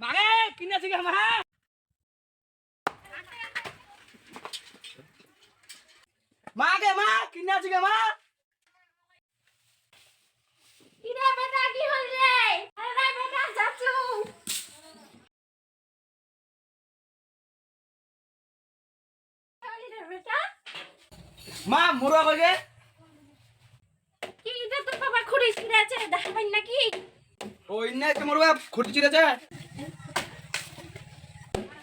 মাগে কিনে আছে মা মাগে মা কিনে আছে মা কিরে বেটা কি হল রে? আরে বেটা যাচ্ছু হলি রে বেটা। মা মুরবা কইগে কি এটা তোর বাবা খুঁড়ি ছিঁড়ে আছে দেখাবেন নাকি? ওই না কে মুরবা খুঁটি চিরেছে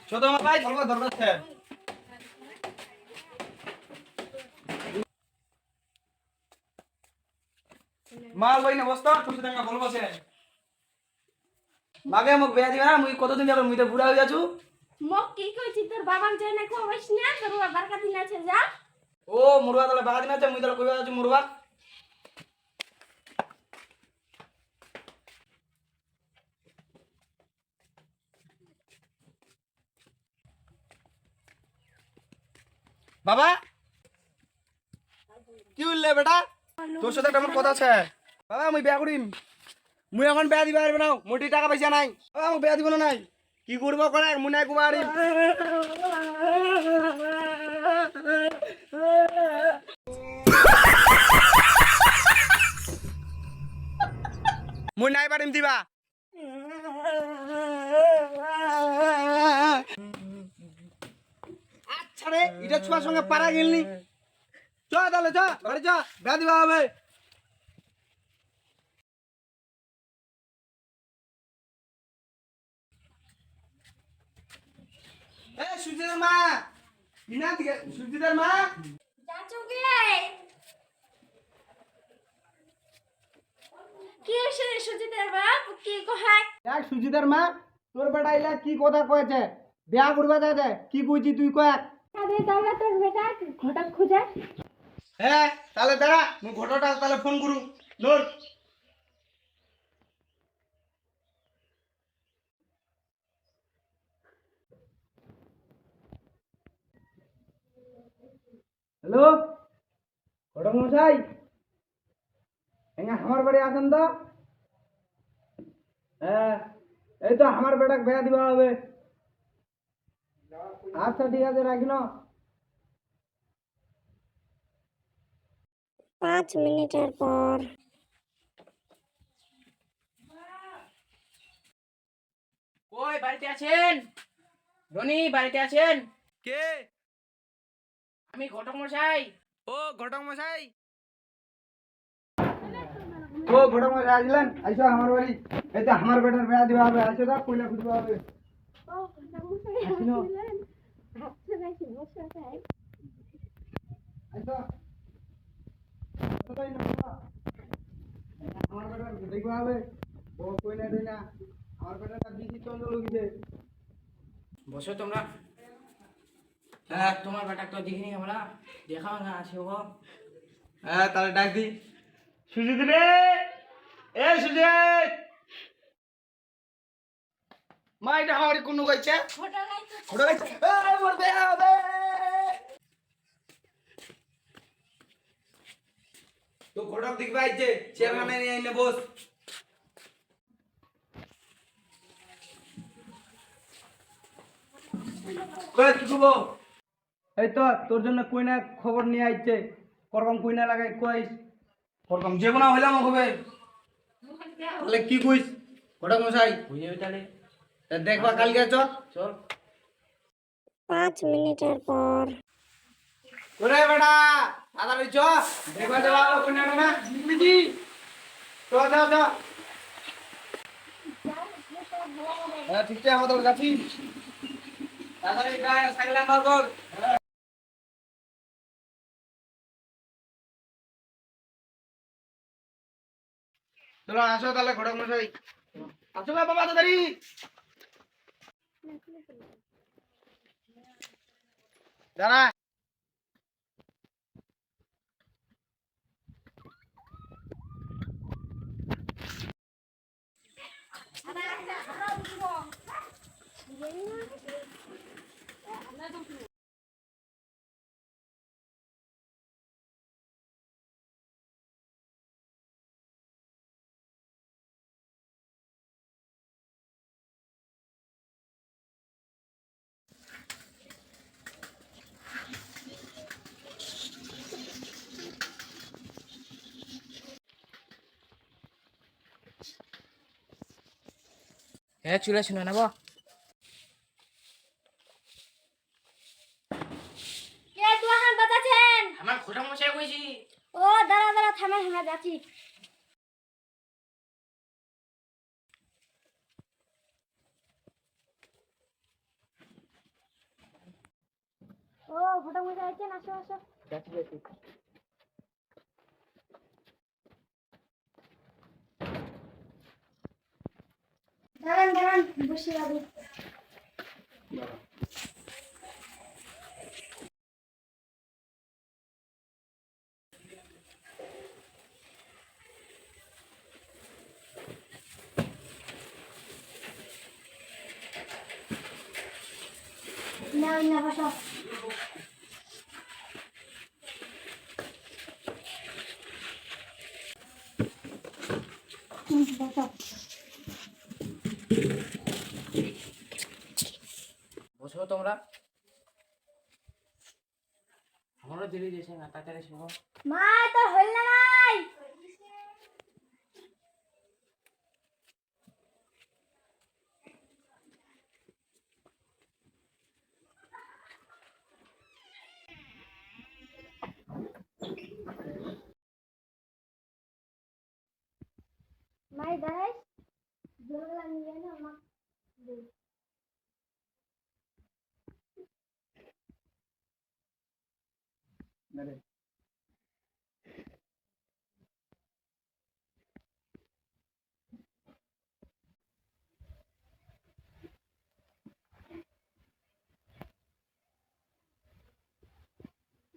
ছোট মা ভাই ধরবা ধরবাছে মা লই না বস্তা ছোট টাকা বলবাছে মাগে মোক বেয়া দিবা না মুই কতদিন যাবে মুই তো বুড়া হই যাচ্ছু মক কি কইছি তোর বাবাকে যাই না কইস না তোর বাবার কাছে দিন আছে যা। ও মুরবা তাহলে বাগা দিন আছে মুই তাহলে কইবা যাচ্ছু মুরবা বাবা কি হইলে বেটা তোর সাথে একটা আমার কথা আছে বাবা মুই বিয়া করিম মুই এখন বিয়া দিবা পারবে না মোটি টাকা পয়সা নাই বাবা মোক বিয়া দিব না নাই কি করবো করে মুই নাই কুমারিম মুই নাই পারিম দিবা আচ্ছা রে এটা ছোয়ার সঙ্গে পারা গেলনি চ তাহলে চ ঘরে চ বিয়া দিবা হবে এ সুজিদের মা বিনা দিকে সুজিদের মা যাচ্ছু কে? কি হইছে রে সুজিতের বাপ কি কহায়? দেখ সুজিদের মা তোর বেটা ইলা কি কথা কয়েছে বিয়া করবা যাচ্ছে কি কইছি তুই কয়েক আরে দাদা তোর বেটা ঘটক খুঁজে। হ্যাঁ তাহলে দাঁড়া মুই ঘটটা তাহলে ফোন করু লোর হ্যালো ঘটক মশাই আমার বাড়ি আসেন তো হ্যাঁ এই তো আমার বেটাকে বিয়া দিবা হবে আচ্ছা ঠিক আছে রাখিল 5 মিনিটের পর কই বাড়িতে আছেন? রনি বাড়িতে আছেন? কে আমি ঘটক মশাই। ও ঘটক মশাই ও ঘটক মশাই আসলেন আইসো আমার বাড়ি এই তো আমার বেটার বিয়া দিবা হবে আইসো তো কইলা খুঁজবা হবে ও ঘটক মশাই আসলেন। আচ্ছা নাকি বসে আছে? আইসো কোথায় না বাবা? আমার বেটার দেখবা হবে ও কইলা দেই না আমার বেটাটা বিজি চন্দ্র লগিছে বসো তোমরা। হ্যাঁ তোমার বেটা তো দেখিনি আমরা দেখাও না আছে ও। হ্যাঁ তাহলে ডাক দি সুজিত রে এ সুজিত মা এটা আমার কোন গাইছে ঘটক আইছে। ঘোড়া গাইছে এই মোর বিয়া হবে তো ঘোড়া দেখবে আইছে চেয়ারম্যান নিয়ে আইনে বস কই কি খবর এই তো তোর জন্য কইনা খবর নিয়ে আইছে করকম কইনা লাগাই কইস করকম যে কোনো হইলাম হবে তাহলে কি কইস ঘোড়া মশাই বুঝে তাহলে তা দেখবা কালকে চ চল। 5 মিনিটের পর ওরে বেটা তাড়াতাড়ি চ দেখবা দেবা কইনা না বুঝি চ চ চ হ্যাঁ ঠিক আছে আমাদের কাছে তাড়াতাড়ি গায় সাইকেল নাম্বার কর চলো আসো তাহলে ঘটক মশাই আসো বাবা তাড়াতাড়ি দাঁড়া হ্যাঁ চলে শুনে নেব। কে দুহান বাজাছেন? আমার ঘটক মশাই কইছি। ও দাঁড়া দাঁড়া থামেন, আমরা যাচ্ছি। ও ঘটক মশাই আছেন, আসো আসো। যাচ্ছি যাচ্ছি। দাঁড়ান দাঁড়ান, বসি বাবু। না না বসো। বসো। বসো তোমরা। আমারও দেরি দিয়েছে না, তাড়াতাড়ি শোনো। মা তোর হইল না নাই? মাই দাঁড়াই, জোরলা নিয়ে না মা।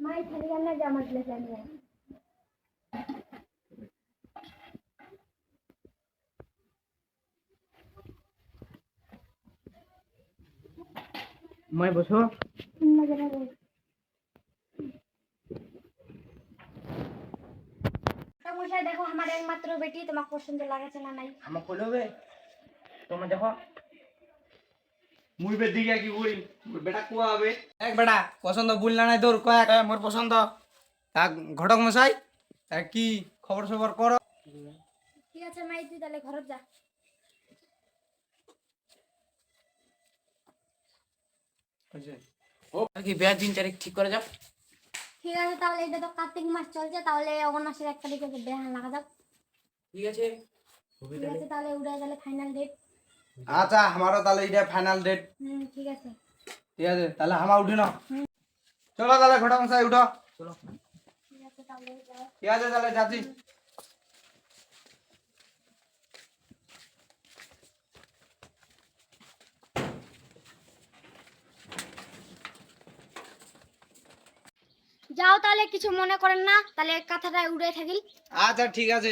মাই থাকি না জামা দিলে জানিয়ে। মই বসো। মশাই দেখো, আমার একমাত্র বেটি, তোমাকে পছন্দ লাগেছে না নাই? আমার কইলে হবে? তোমরা দেখো। মুই বে দিকে কি করি, বেটা কুয়া হবে এক বেটা পছন্দ বুঝলা নাই তোর কয়েক মোর পছন্দ। তা ঘটক মশাই তা কি খবর সবর করো। ঠিক আছে মাই, তুই তাহলে ঘরে যা। ও আর কি বিয়ার দিন তারিখ ঠিক করে যাও। ঠিক আছে, তাহলে এটা তো কার্তিক মাস চলছে, তাহলে অগ্রণ মাসের 1 তারিখে বেহান লাগা যাক। ঠিক আছে। হবে ঠিক আছে, তাহলে উড়ে গেলে ফাইনাল ডেট। আচ্ছা আমারও তাহলে এটা ফাইনাল ডেট। ঠিক আছে। ঠিক আছে তাহলে আমার উঠি না। চলো তাহলে ঘটক মশাই উঠো। চলো। ঠিক আছে তাহলে যাও। ঠিক আছে তাহলে যাচ্ছি। যাও তাহলে, কিছু মনে করেন না, তাহলে কথাটা উড়ে থাকিল। আচ্ছা ঠিক আছে।